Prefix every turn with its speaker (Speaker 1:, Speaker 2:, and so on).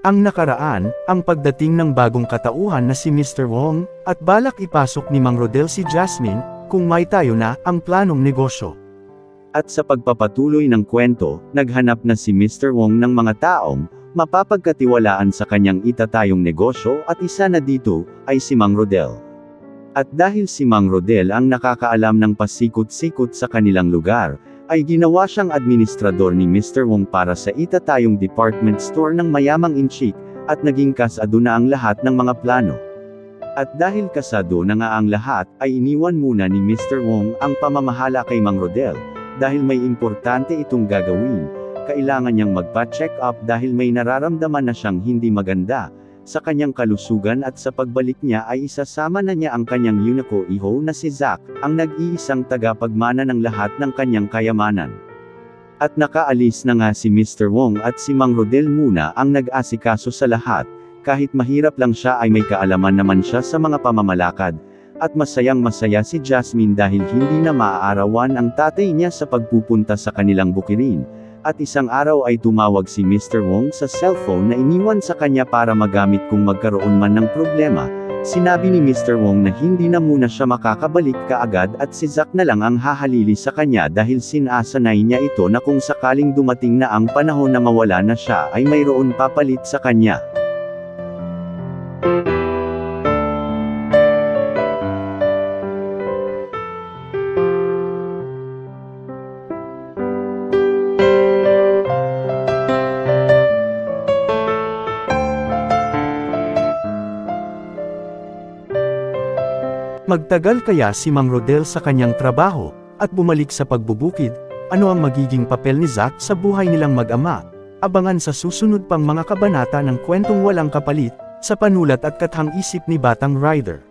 Speaker 1: Ang nakaraan, ang pagdating ng bagong katauhan na si Mr. Wong, at balak ipasok ni Mang Rodel si Jasmine, kung may tayo na, ang planong negosyo.
Speaker 2: At sa pagpapatuloy ng kwento, naghanap na si Mr. Wong ng mga taong, mapapagkatiwalaan sa kanyang itatayong negosyo at isa na dito, ay si Mang Rodel. At dahil si Mang Rodel ang nakakaalam ng pasikot-sikot sa kanilang lugar, ay ginawa siyang administrador ni Mr. Wong para sa itatayong department store ng mayamang inchik, at naging kasado na ang lahat ng mga plano. At dahil kasado na nga ang lahat, ay iniwan muna ni Mr. Wong ang pamamahala kay Mang Rodel, dahil may importante itong gagawin, kailangan niyang magpa-check up dahil may nararamdaman na siyang hindi maganda, sa kanyang kalusugan at sa pagbalik niya ay isasama na niya ang kanyang Unico iho na si Zack, ang nag-iisang tagapagmana ng lahat ng kanyang kayamanan. At nakaalis na nga si Mr. Wong at si Mang Rodel muna ang nag-asikaso sa lahat, kahit mahirap lang siya ay may kaalaman naman siya sa mga pamamalakad, at masayang masaya si Jasmine dahil hindi na maaarawan ang tatay niya sa pagpupunta sa kanilang bukirin. At isang araw ay tumawag si Mr. Wong sa cellphone na iniwan sa kanya para magamit kung magkaroon man ng problema. Sinabi ni Mr. Wong na hindi na muna siya makakabalik kaagad at si Zack na lang ang hahalili sa kanya dahil sinasanay niya ito na kung sakaling dumating na ang panahon na mawala na siya ay mayroon papalit sa kanya.
Speaker 1: Magtagal kaya si Mang Rodel sa kanyang trabaho, at bumalik sa pagbubukid? Ano ang magiging papel ni Zack sa buhay nilang mag-ama? Abangan sa susunod pang mga kabanata ng kwentong walang kapalit, sa panulat at kathang isip ni Batang Rider.